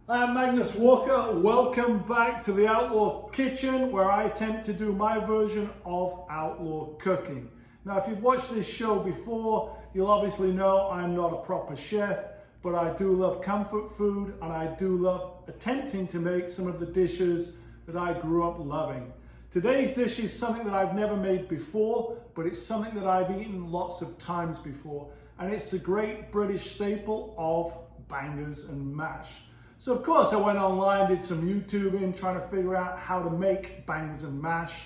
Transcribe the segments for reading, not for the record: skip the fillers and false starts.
Hi, I'm Magnus Walker. Welcome back to the Outlaw Kitchen, where I attempt to do my version of outlaw cooking. Now, if you've watched this show before, you'll obviously know I'm not a proper chef, but I do love comfort food and I do love attempting to make some of the dishes that I grew up loving. Today's dish is something that I've never made before, but it's something that I've eaten lots of times before, and it's the great British staple of bangers and mash. So of course I went online, did some YouTubing, trying to figure out how to make bangers and mash,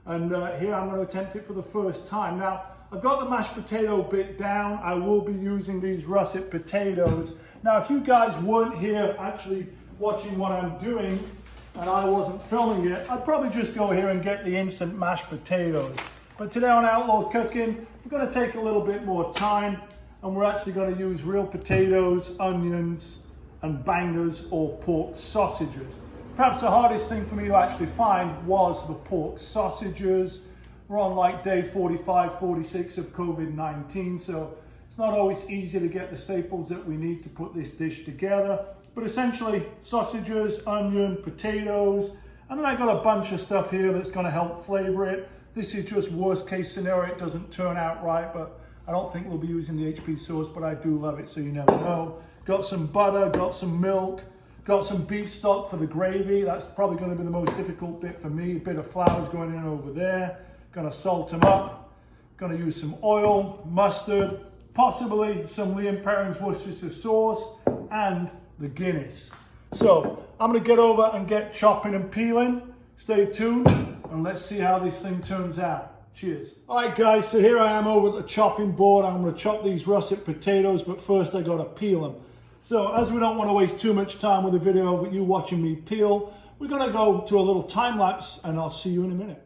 and here I'm going to attempt it for the first time. Now, I've got the mashed potato bit down. I will be using these russet potatoes. Now, if you guys weren't here actually watching what I'm doing, and I wasn't filming it, I'd probably just go here and get the instant mashed potatoes. But today on Outlaw Cooking, we're going to take a little bit more time, and we're actually going to use real potatoes, onions, and bangers or pork sausages. Perhaps the hardest thing for me to actually find was the pork sausages. We're on like day 45, 46 of COVID-19, so it's not always easy to get the staples that we need to put this dish together. But essentially, sausages, onion, potatoes, and then I got a bunch of stuff here that's going to help flavor it. This is just worst case scenario, it doesn't turn out right, but I don't think we'll be using the HP sauce, but I do love it, so you never know. Got some butter, got some milk, got some beef stock for the gravy. That's probably going to be the most difficult bit for me. A bit of flour's going in over there. Going to salt them up. Going to use some oil, mustard, possibly some Lea & Perrins Worcestershire sauce, and the Guinness. So I'm going to get over and get chopping and peeling. Stay tuned and let's see how this thing turns out. Cheers. All right guys, so here I am over at the chopping board. I'm going to chop these russet potatoes, but first I got to peel them. So as we don't want to waste too much time with the video of you watching me peel, we're going to go to a little time lapse and I'll see you in a minute.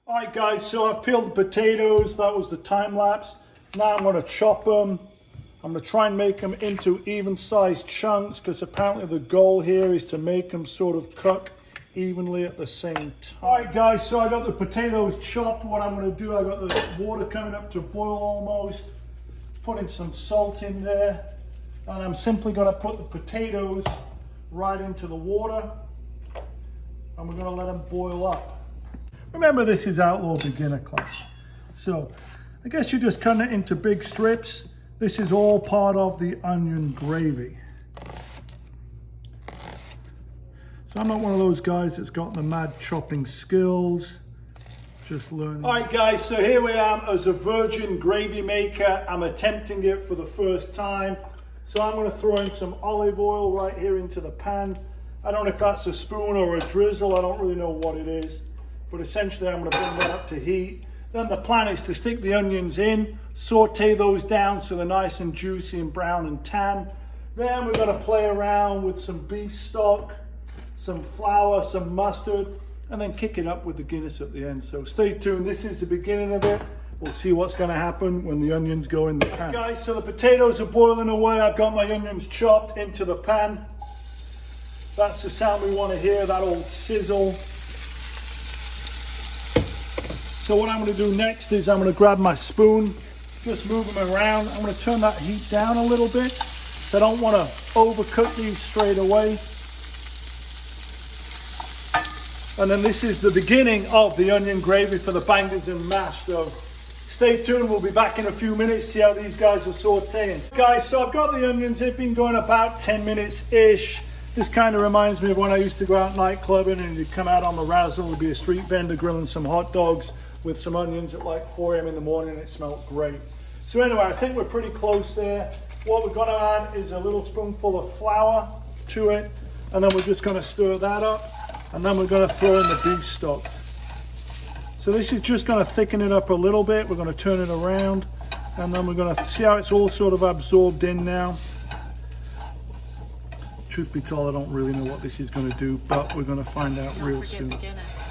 All right guys, so I've peeled the potatoes. That was the time lapse. Now I'm going to chop them. I'm going to try and make them into even-sized chunks because apparently the goal here is to make them sort of cook evenly at the same time. All right guys, so I got the potatoes chopped. What I'm going to do, I got the water coming up to boil almost. Putting some salt in there, and I'm simply going to put the potatoes right into the water, and we're going to let them boil up. Remember, this is Outlaw beginner class, so I guess you just cut it into big strips. This is all part of the onion gravy. So I'm not one of those guys that's got the mad chopping skills. Just learning. All right guys, so here we am as a virgin gravy maker. I'm attempting it for the first time. So I'm going to throw in some olive oil right here into the pan. I don't know if that's a spoon or a drizzle. I don't really know what it is. But essentially I'm going to bring that up to heat. Then the plan is to stick the onions in, saute those down so they're nice and juicy and brown and tan. Then we're going to play around with some beef stock, some flour, some mustard, and then kick it up with the Guinness at the end. So stay tuned, this is the beginning of it. We'll see what's gonna happen when the onions go in the pan. Guys, so the potatoes are boiling away. I've got my onions chopped into the pan. That's the sound we wanna hear, that old sizzle. So what I'm gonna do next is I'm gonna grab my spoon, just move them around. I'm gonna turn that heat down a little bit. So I don't wanna overcook these straight away. And then this is the beginning of the onion gravy for the bangers and mash. So stay tuned, we'll be back in a few minutes, see how these guys are sauteing. Guys, so I've got the onions, they've been going about 10 minutes-ish. This kind of reminds me of when I used to go out nightclubbing and you'd come out on the razzle, there'd be a street vendor grilling some hot dogs with some onions at like 4 a.m. in the morning, and it smelled great. So anyway, I think we're pretty close there. What we're gonna add is a little spoonful of flour to it, and then we're just gonna stir that up. And then we're going to throw in the beef stock. So this is just going to thicken it up a little bit. We're going to turn it around, and then we're going to see how it's all sort of absorbed in now. Truth be told, I don't really know what this is going to do, but we're going to find out real soon.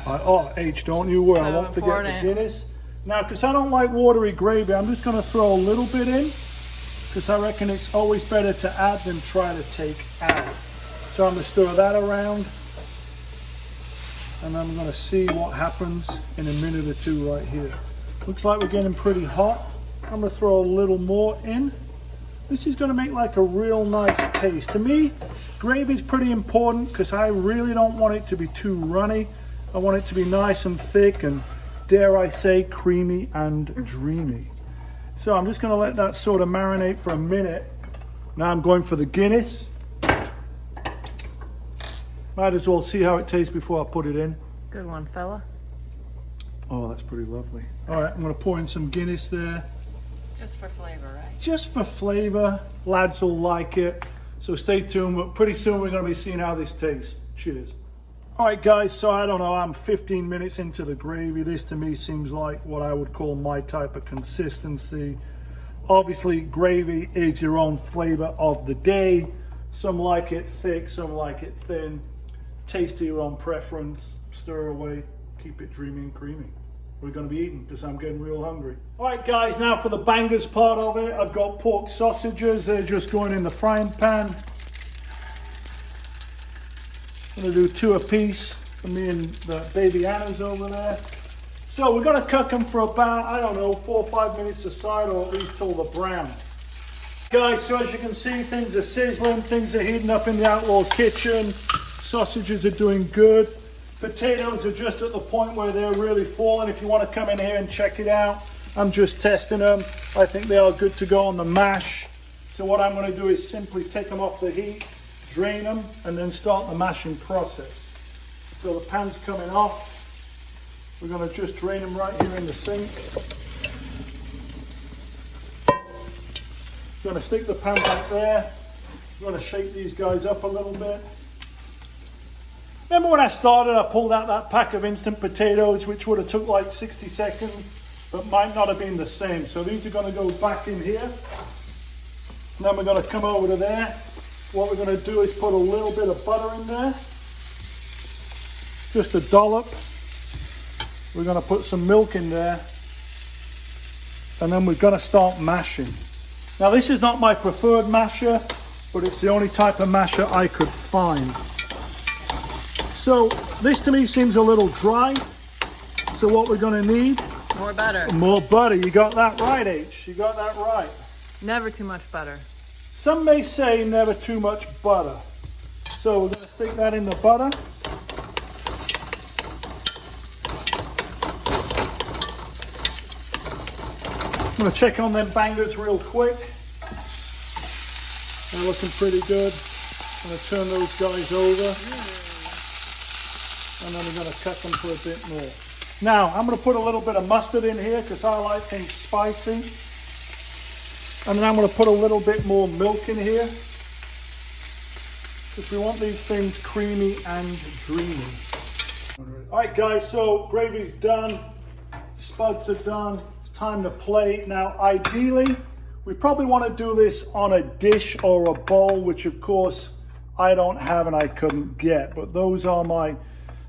Oh, H, don't you worry, I won't forget the Guinness. Now, because I don't like watery gravy, I'm just going to throw a little bit in, because I reckon it's always better to add than try to take out. So I'm going to stir that around. And I'm going to see what happens in a minute or two right here. Looks like we're getting pretty hot. I'm going to throw a little more in. This is going to make like a real nice paste. To me, gravy is pretty important because I really don't want it to be too runny. I want it to be nice and thick and, dare I say, creamy and dreamy. So I'm just going to let that sort of marinate for a minute. Now I'm going for the Guinness. Might as well see how it tastes before I put it in. Good one, fella. Oh, that's pretty lovely. All right, I'm going to pour in some Guinness there. Just for flavor, right? Just for flavor. Lads will like it. So stay tuned. But pretty soon we're going to be seeing how this tastes. Cheers. All right, guys. So I don't know. I'm 15 minutes into the gravy. This to me seems like what I would call my type of consistency. Obviously, gravy is your own flavor of the day. Some like it thick, some like it thin. Taste to your own preference. Stir away. Keep it dreamy and creamy. We're going to be eating because I'm getting real hungry. All right, guys, now for the bangers part of it. I've got pork sausages. They're just going in the frying pan. I'm going to do 2 apiece for me and the baby Anna's over there. So we're going to cook them for about, I don't know, 4 or 5 minutes aside, or at least till they're brown. Guys, so as you can see, things are sizzling. Things are heating up in the Outlaw kitchen. Sausages are doing good. Potatoes are just at the point where they're really falling. If you want to come in here and check it out, I'm just testing them. I think they are good to go on the mash. So what I'm going to do is simply take them off the heat, drain them, and then start the mashing process. So the pan's coming off. We're going to just drain them right here in the sink. Going to stick the pan back there. I'm going to shake these guys up a little bit. Remember when I started, I pulled out that pack of instant potatoes, which would have took like 60 seconds, but might not have been the same. So these are going to go back in here. And then we're going to come over to there. What we're going to do is put a little bit of butter in there. Just a dollop. We're going to put some milk in there. And then we're going to start mashing. Now this is not my preferred masher, but it's the only type of masher I could find. So this to me seems a little dry. So what we're going to need? More butter. More butter. You got that right, H. You got that right. Never too much butter. Some may say never too much butter. So we're going to stick that in the butter. I'm going to check on them bangers real quick. They're looking pretty good. I'm going to turn those guys over. And then we're going to cut them for a bit more. Now, I'm going to put a little bit of mustard in here because I like things spicy. And then I'm going to put a little bit more milk in here because we want these things creamy and dreamy. All right, guys, so gravy's done. Spuds are done. It's time to plate. Now, ideally, we probably want to do this on a dish or a bowl, which, of course, I don't have and I couldn't get. But those are my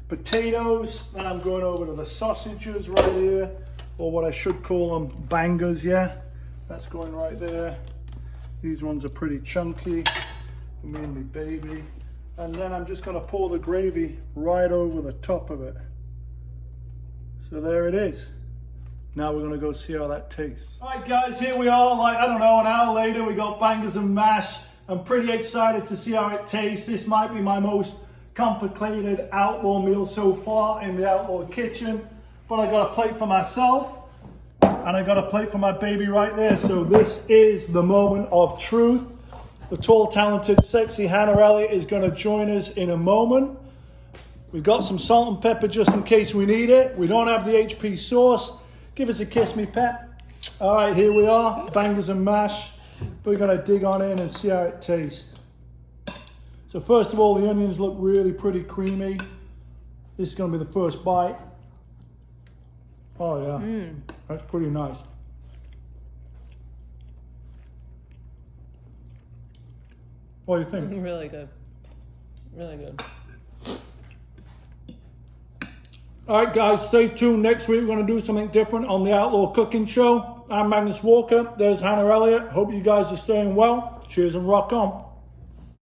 potatoes. Then I'm going over to the sausages right here, or what I should call them bangers. Yeah, that's going right there. These ones are pretty chunky for me and my baby. And then I'm just going to pour the gravy right over the top of it. So there it is. Now we're going to go see how that tastes. All right, guys, here we are. Like, I don't know, an hour later, we got bangers and mash. I'm pretty excited to see how it tastes. This might be my most complicated Outlaw meal so far in the Outlaw kitchen, but I got a plate for myself and I got a plate for my baby right there. So this is the moment of truth. The tall, talented, sexy Hannah Elliott is going to join us in a moment. We've got some salt and pepper just in case we need it. We don't have the HP sauce. Give us a kiss, me pet. All right, here we are, bangers and mash. We're going to dig on in and see how it tastes. So first of all, the onions look really pretty creamy. This is going to be the first bite. Oh yeah, that's pretty nice. What do you think? Really good. Really good. All right, guys, stay tuned. Next week, we're going to do something different on the Outlaw Cooking Show. I'm Magnus Walker. There's Hannah Elliott. Hope you guys are staying well. Cheers and rock on.